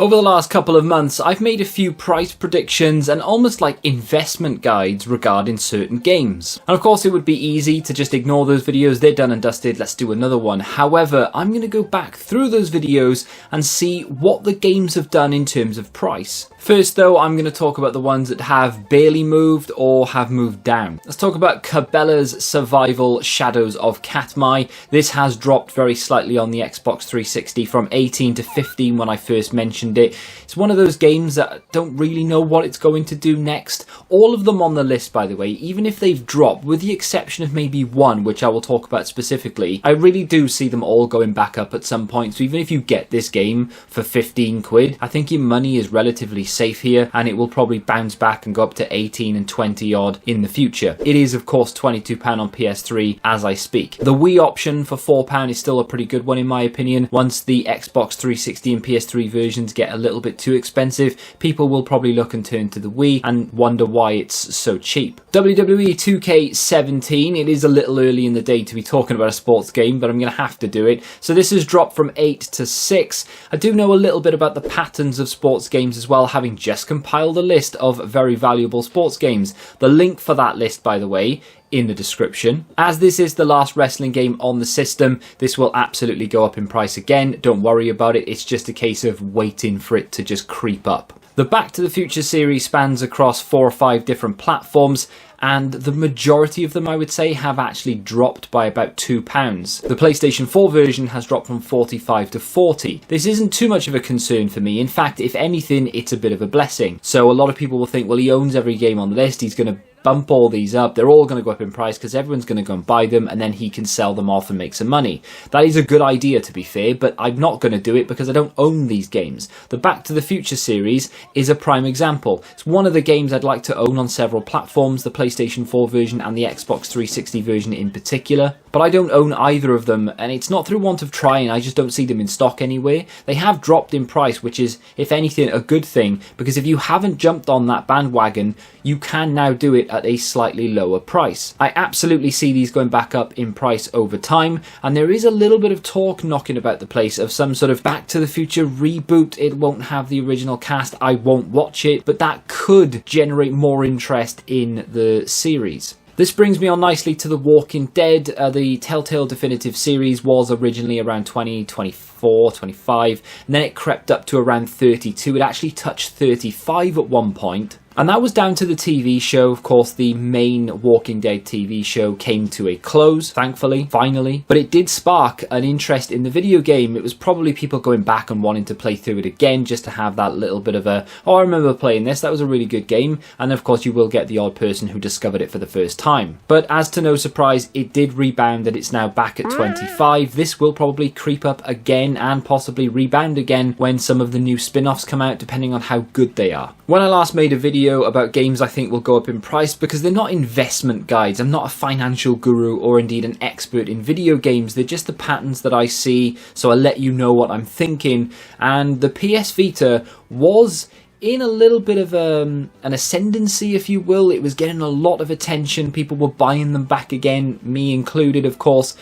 Over the last couple of months, I've made a few price predictions and almost like investment guides regarding certain games. And of course it would be easy to just ignore those videos, they're done and dusted, let's do another one. However, I'm going to go back through those videos and see what the games have done in terms of price. First though, I'm going to talk about the ones that have barely moved or have moved down. Let's talk about Cabela's Survival Shadows of Katmai. This has dropped very slightly on the Xbox 360 from 18 to 15 when I first mentioned it. It's one of those games that I don't really know what it's going to do next. All of them on the list, by the way, even if they've dropped, with the exception of maybe one, which I will talk about specifically, I really do see them all going back up at some point. So even if you get this game for 15 quid, I think your money is relatively safe here, and it will probably bounce back and go up to 18 and 20 odd in the future. It is of course £22 on PS3 as I speak. The Wii option for £4 is still a pretty good one in my opinion. Once the Xbox 360 and PS3 versions get a little bit too expensive, people will probably look and turn to the Wii and wonder why it's so cheap. WWE 2K17, it is a little early in the day to be talking about a sports game, but I'm going to have to do it. So this has dropped from 8 to 6. I do know a little bit about the patterns of sports games as well, having just compiled a list of very valuable sports games. The link for that list, by the way, in the description. As this is the last wrestling game on the system, this will absolutely go up in price again. Don't worry about it. It's just a case of waiting for it to just creep up. The Back to the Future series spans across 4 or 5 different platforms, and the majority of them, I would say, have actually dropped by about £2. The PlayStation 4 version has dropped from 45 to 40. This isn't too much of a concern for me. In fact, if anything, it's a bit of a blessing. So a lot of people will think, well, he owns every game on the list, he's going to bump all these up, they're all going to go up in price because everyone's going to go and buy them, and then he can sell them off and make some money. That is a good idea, to be fair, but I'm not going to do it because I don't own these games. The Back to the Future series is a prime example. It's one of the games I'd like to own on several platforms, the PlayStation 4 version and the Xbox 360 version in particular, but I don't own either of them, and it's not through want of trying, I just don't see them in stock anywhere. They have dropped in price, which is, if anything, a good thing, because if you haven't jumped on that bandwagon, you can now do it at a slightly lower price. I absolutely see these going back up in price over time, and there is a little bit of talk knocking about the place of some sort of Back to the Future reboot. It won't have the original cast, I won't watch it, but that could generate more interest in the series. This brings me on nicely to The Walking Dead. The Telltale Definitive series was originally around 20, 24, 25, and then it crept up to around 32. It actually touched 35 at one point. And that was down to the TV show. Of course, the main Walking Dead TV show came to a close, thankfully, finally. But it did spark an interest in the video game. It was probably people going back and wanting to play through it again just to have that little bit of a, oh, I remember playing this, that was a really good game. And of course, you will get the odd person who discovered it for the first time. But as to no surprise, it did rebound and it's now back at 25. This will probably creep up again and possibly rebound again when some of the new spin-offs come out, depending on how good they are. When I last made a video about games I think will go up in price, because they're not investment guides, I'm not a financial guru or indeed an expert in video games, they're just the patterns that I see, so I'll let you know what I'm thinking. And the PS Vita was in a little bit of an ascendancy, if you will. It was getting a lot of attention, people were buying them back again, me included of course,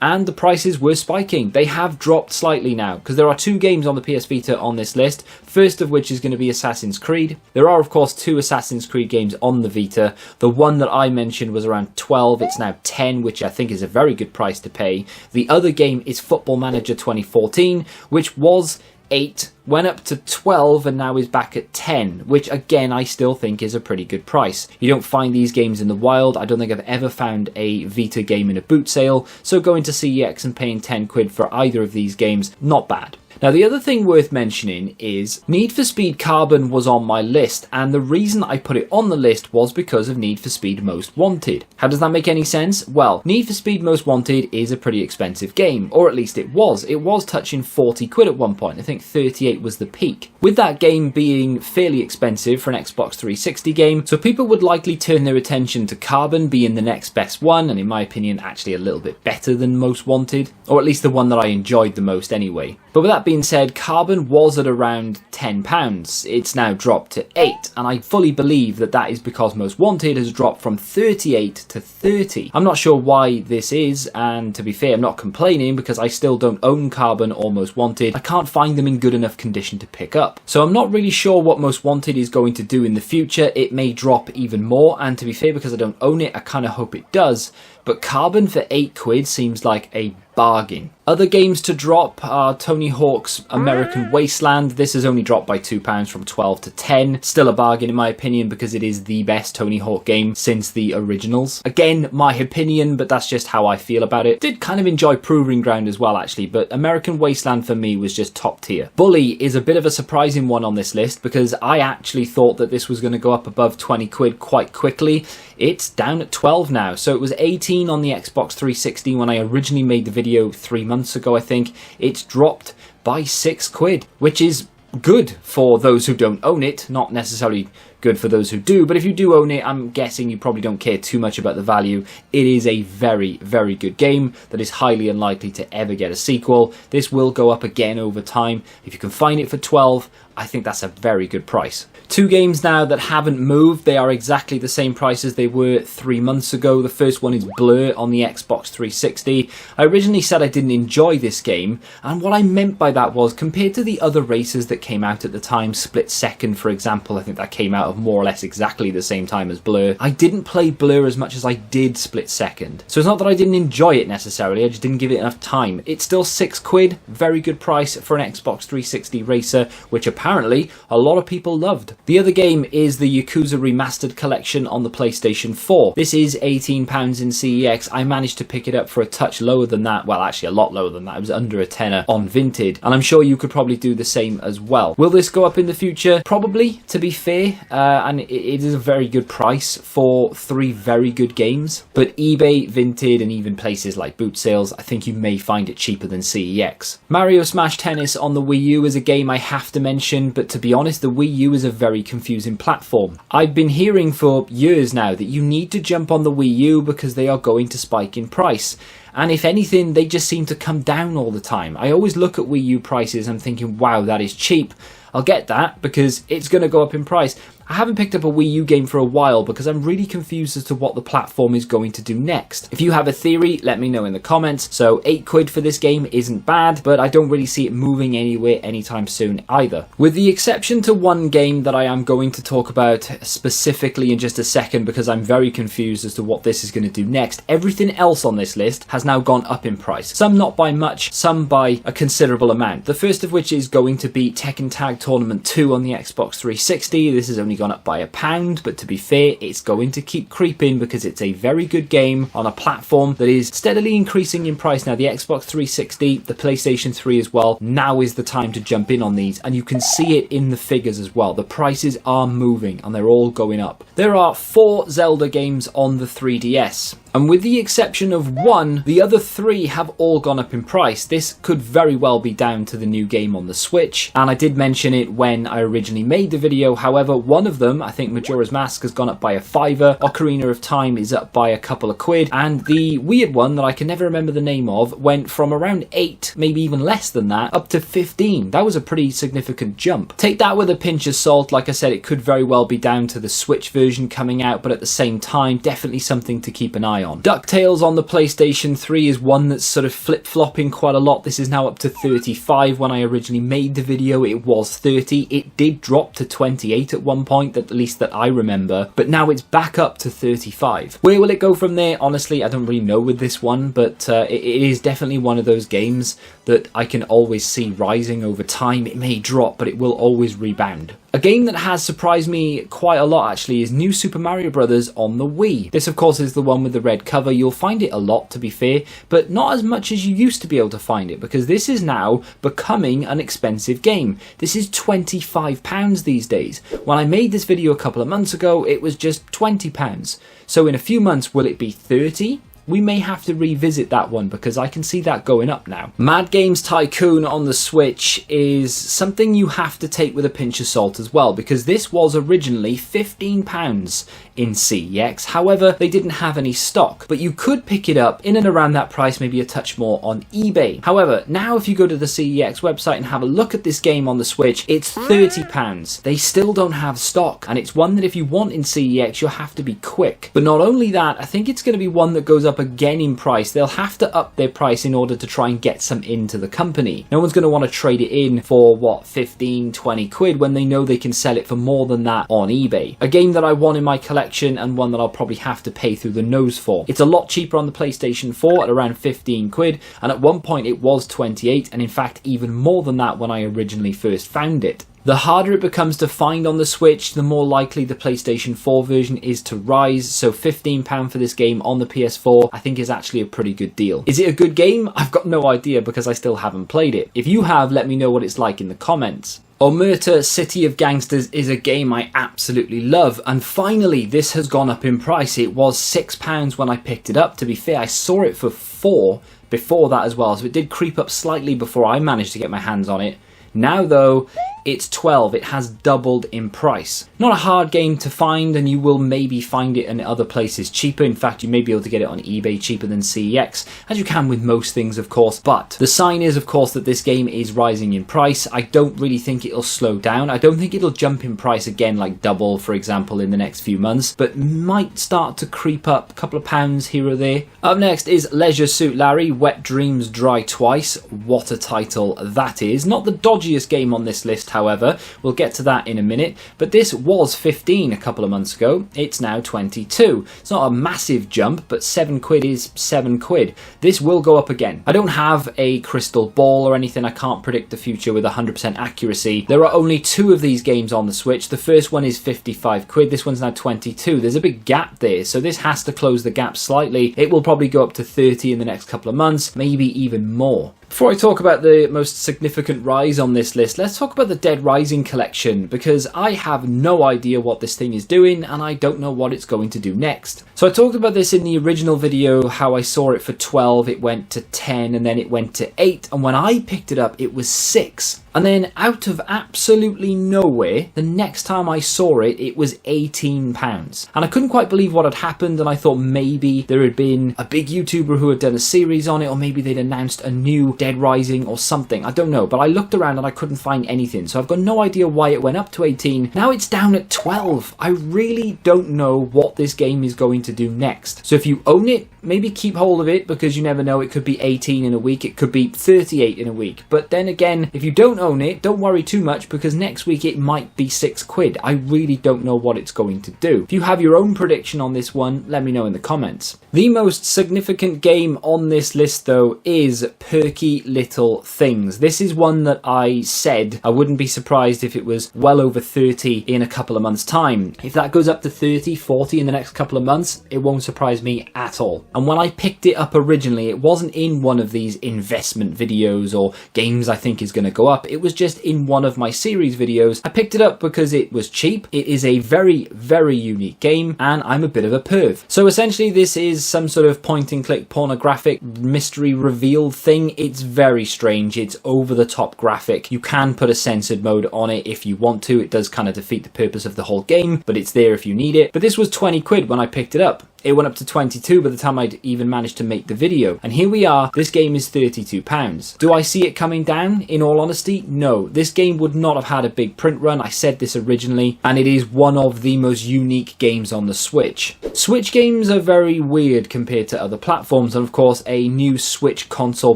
and the prices were spiking. They have dropped slightly now, because there are 2 games on the PS Vita on this list, first of which is going to be Assassin's Creed. There are of course 2 Assassin's Creed games on the Vita. The one that I mentioned was around 12, it's now 10, which I think is a very good price to pay. The other game is Football Manager 2014, which was 8, went up to 12 and now is back at 10, which again I still think is a pretty good price. You don't find these games in the wild. I don't think I've ever found a Vita game in a boot sale, so going to CEX and paying 10 quid for either of these games, not bad. Now the other thing worth mentioning is Need for Speed Carbon was on my list, and the reason I put it on the list was because of Need for Speed Most Wanted. How does that make any sense? Well, Need for Speed Most Wanted is a pretty expensive game, or at least it was. It was touching 40 quid at one point, I think 38 was the peak. With that game being fairly expensive for an Xbox 360 game, so people would likely turn their attention to Carbon being the next best one, and in my opinion actually a little bit better than Most Wanted, or at least the one that I enjoyed the most anyway. But with that that being said, Carbon was at around £10. It's now dropped to 8, and I fully believe that that is because Most Wanted has dropped from 38 to 30. I'm not sure why this is, and to be fair, I'm not complaining because I still don't own Carbon or Most Wanted. I can't find them in good enough condition to pick up. So I'm not really sure what Most Wanted is going to do in the future. It may drop even more, and to be fair, because I don't own it, I kind of hope it does. But Carbon for £8 seems like a bargain. Other games to drop are Tony Hawk's American Wasteland. This has only dropped by £2 from 12 to 10. Still a bargain in my opinion because it is the best Tony Hawk game since the originals. Again, my opinion, but that's just how I feel about it. Did kind of enjoy Proving Ground as well actually, but American Wasteland for me was just top tier. Bully is a bit of a surprising one on this list because I actually thought that this was going to go up above £20 quite quickly. It's down at 12 now, so it was 18 on the Xbox 360 when I originally made the video 3 months ago, I think. It's dropped by £6, which is good for those who don't own it, not necessarily good for those who do, but if you do own it, I'm guessing you probably don't care too much about the value. It is a very, very good game that is highly unlikely to ever get a sequel. This will go up again over time. If you can find it for 12, I think that's a very good price. Two games now that haven't moved. They are exactly the same price as they were 3 months ago. The first one is Blur on the Xbox 360. I originally said I didn't enjoy this game, and what I meant by that was compared to the other races that came out at the time, Split Second for example, I think that came out of more or less exactly the same time as Blur. I didn't play Blur as much as I did Split Second. So it's not that I didn't enjoy it necessarily, I just didn't give it enough time. It's still £6, very good price for an Xbox 360 racer, which apparently a lot of people loved. The other game is the Yakuza Remastered Collection on the PlayStation 4. This is £18 in CEX. I managed to pick it up for a touch lower than that. Well, actually a lot lower than that. It was under a tenner on Vinted. And I'm sure you could probably do the same as well. Will this go up in the future? Probably, to be fair. And it is a very good price for 3 very good games. But eBay, Vinted, and even places like boot sales, I think you may find it cheaper than CEX. Mario Smash Tennis on the Wii U is a game I have to mention, but to be honest, the Wii U is a very confusing platform. I've been hearing for years now that you need to jump on the Wii U because they are going to spike in price. And if anything, they just seem to come down all the time. I always look at Wii U prices and I'm thinking, wow, that is cheap. I'll get that because it's going to go up in price. I haven't picked up a Wii U game for a while because I'm really confused as to what the platform is going to do next. If you have a theory, let me know in the comments. So £8 for this game isn't bad, but I don't really see it moving anywhere anytime soon either. With the exception to one game that I am going to talk about specifically in just a second because I'm very confused as to what this is going to do next, everything else on this list has now gone up in price. Some not by much, some by a considerable amount. The first of which is going to be Tekken Tag Tournament 2 on the Xbox 360. This has only gone up by £1, but to be fair, it's going to keep creeping because it's a very good game on a platform that is steadily increasing in price now. The Xbox 360, the PlayStation 3 as well. Now is the time to jump in on these, and you can see it in the figures as well. The prices are moving and they're all going up. There are 4 Zelda games on the 3DS. And with the exception of one, the other 3 have all gone up in price. This could very well be down to the new game on the Switch, and I did mention it when I originally made the video. However, one of them, I think Majora's Mask, has gone up by £5, Ocarina of Time is up by a couple of quid, and the weird one that I can never remember the name of went from around 8, maybe even less than that, up to 15. That was a pretty significant jump. Take that with a pinch of salt. Like I said, it could very well be down to the Switch version coming out, but at the same time, definitely something to keep an eye on. DuckTales on the PlayStation 3 is one that's sort of flip-flopping quite a lot. This is now up to 35. When I originally made the video, it was 30. It did drop to 28 at one point, at least that I remember, but now it's back up to 35. Where will it go from there? Honestly, I don't really know with this one, but it is definitely one of those games that I can always see rising over time. It may drop, but it will always rebound. A game that has surprised me quite a lot actually is New Super Mario Bros. On the Wii. This of course is the one with the red cover. You'll find it a lot, to be fair, but not as much as you used to be able to find it because this is now becoming an expensive game. This is £25 these days. When I made this video a couple of months ago, it was just £20. So in a few months, will it be 30? we may have to revisit that one because I can see that going up now. Mad Games Tycoon on the Switch is something you have to take with a pinch of salt as well, because this was originally £15 in CEX. However, they didn't have any stock, but you could pick it up in and around that price, maybe a touch more on eBay. However, now if you go to the CEX website and have a look at this game on the Switch, it's £30. They still don't have stock, and it's one that if you want in CEX, you'll have to be quick. But not only that, I think it's going to be one that goes up again in price. They'll have to up their price in order to try and get some into the company. No one's going to want to trade it in for, what, 15, 20 quid when they know they can sell it for more than that on eBay. A game that I want in my collection and one that I'll probably have to pay through the nose for. It's a lot cheaper on the PlayStation 4 at around 15 quid, and at one point it was 28, and in fact even more than that when I originally first found it. The harder it becomes to find on the Switch, the more likely the PlayStation 4 version is to rise, so £15 for this game on the PS4 I think is actually a pretty good deal. Is it a good game? I've got no idea because I still haven't played it. If you have, let me know what it's like in the comments. Omerta City of Gangsters is a game I absolutely love, and finally this has gone up in price. It was £6 when I picked it up. To be fair, I saw it for £4 before that as well, so it did creep up slightly before I managed to get my hands on it. Now though, it's 12. It has doubled in price. Not a hard game to find, and you will maybe find it in other places cheaper. In fact, you may be able to get it on eBay cheaper than CEX, as you can with most things, of course. But the sign is, of course, that this game is rising in price. I don't really think it'll slow down. I don't think it'll jump in price again, like double, for example, in the next few months, but might start to creep up a couple of pounds here or there. Up next is Leisure Suit Larry, Wet Dreams Dry Twice. What a title that is. Not the dodgiest game on this list, however. We'll get to that in a minute, but this was 15 a couple of months ago. It's now 22. It's not a massive jump, but 7 quid is 7 quid. This will go up again. I don't have a crystal ball or anything. I can't predict the future with 100% accuracy. There are only 2 of these games on the Switch. The first one is 55 quid. This one's now 22. There's a big gap there, so this has to close the gap slightly. It will probably go up to 30 in the next couple of months, maybe even more. Before I talk about the most significant rise on this list, let's talk about the Dead Rising collection, because I have no idea what this thing is doing and I don't know what it's going to do next. So I talked about this in the original video, how I saw it for 12, it went to 10, and then it went to 8, and when I picked it up it was 6. And then out of absolutely nowhere, the next time I saw it, it was £18. And I couldn't quite believe what had happened, and I thought maybe there had been a big YouTuber who had done a series on it, or maybe they'd announced a new Dead Rising or something. I don't know, but I looked around and I couldn't find anything, so I've got no idea why it went up to 18. Now it's down at 12. I really don't know what this game is going to do next. So if you own it, maybe keep hold of it, because you never know, it could be 18 in a week, it could be 38 in a week. But then again, if you don't own it, don't worry too much, because next week it might be 6 quid. I really don't know what it's going to do. If you have your own prediction on this one, let me know in the comments. The most significant game on this list though is Perky Little Things. This is one that I said I wouldn't be surprised if it was well over 30 in a couple of months time. If that goes up to 30, 40 in the next couple of months, it won't surprise me at all. And when I picked it up originally, it wasn't in one of these investment videos or games I think is going to go up. It was just in one of my series videos. I picked it up because it was cheap. It is a very, very unique game, and I'm a bit of a perv. So essentially this is some sort of point and click pornographic mystery reveal thing. It's very strange. It's over the top graphic. You can put a censored mode on it if you want to. It does kind of defeat the purpose of the whole game, but it's there if you need it. But this was 20 quid when I picked it up. It went up to 22 by the time I'd even managed to make the video. And here we are, this game is £32. Do I see it coming down? In all honesty, no. This game would not have had a big print run, I said this originally, and it is one of the most unique games on the Switch. Switch games are very weird compared to other platforms, and of course a new Switch console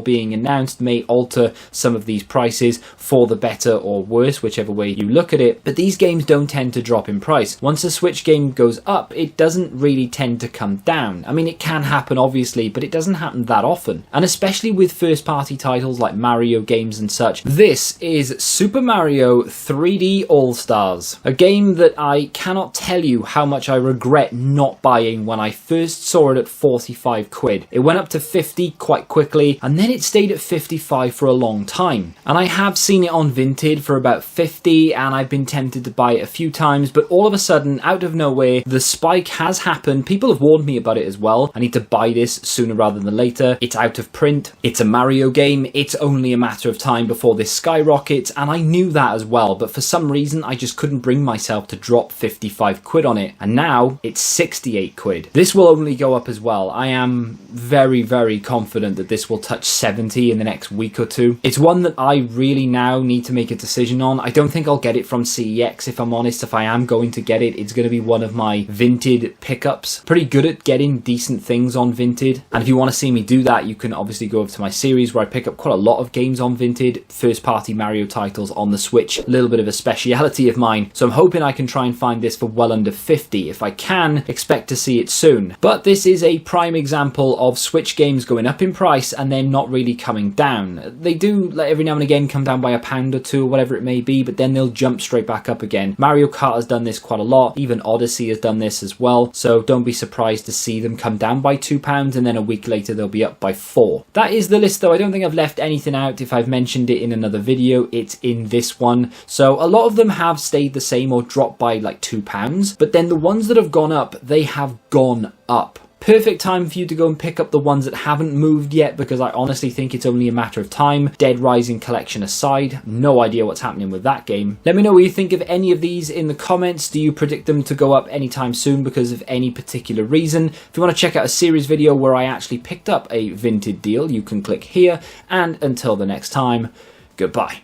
being announced may alter some of these prices for the better or worse, whichever way you look at it, but these games don't tend to drop in price. Once a Switch game goes up, it doesn't really tend to come down. I mean, it can happen obviously, but it doesn't happen that often. And especially with first party titles like Mario games and such, this This is Super Mario 3D All-Stars, a game that I cannot tell you how much I regret not buying when I first saw it at 45 quid. It went up to 50 quite quickly, and then it stayed at 55 for a long time. And I have seen it on Vinted for about 50, and I've been tempted to buy it a few times, but all of a sudden, out of nowhere, the spike has happened. People have warned me about it as well. I need to buy this sooner rather than later. It's out of print. It's a Mario game. It's only a matter of time before this skyrockets, and I knew that as well, but for some reason I just couldn't bring myself to drop 55 quid on it, and now it's 68 quid. This will only go up as well. I am very confident that this will touch 70 in the next week or two. It's one that I really now need to make a decision on. I don't think I'll get it from CEX, if I'm honest. If I am going to get it, it's going to be one of my Vinted pickups. Pretty good at getting decent things on Vinted, and if you want to see me do that, you can obviously go over to my series where I pick up quite a lot of games on Vinted, first party Mario titles on the Switch, a little bit of a speciality of mine, so I'm hoping I can try and find this for well under 50. If I can, expect to see it soon. But this is a prime example of Switch games going up in price and then not really coming down. They do every now and again come down by a pound or two or whatever it may be, but then they'll jump straight back up again. Mario Kart has done this quite a lot, even Odyssey has done this as well, so don't be surprised to see them come down by £2 and then a week later they'll be up by 4. That is the list though. I don't think I've left anything out. If I've mentioned it in another video, it's in this one. So a lot of them have stayed the same or dropped by like £2, but then the ones that have gone up, they have gone up. Perfect time for you to go and pick up the ones that haven't moved yet, because I honestly think it's only a matter of time. Dead Rising collection aside, no idea what's happening with that game. Let me know what you think of any of these in the comments. Do you predict them to go up anytime soon because of any particular reason? If you want to check out a series video where I actually picked up a Vinted deal, you can click here. And until the next time, goodbye.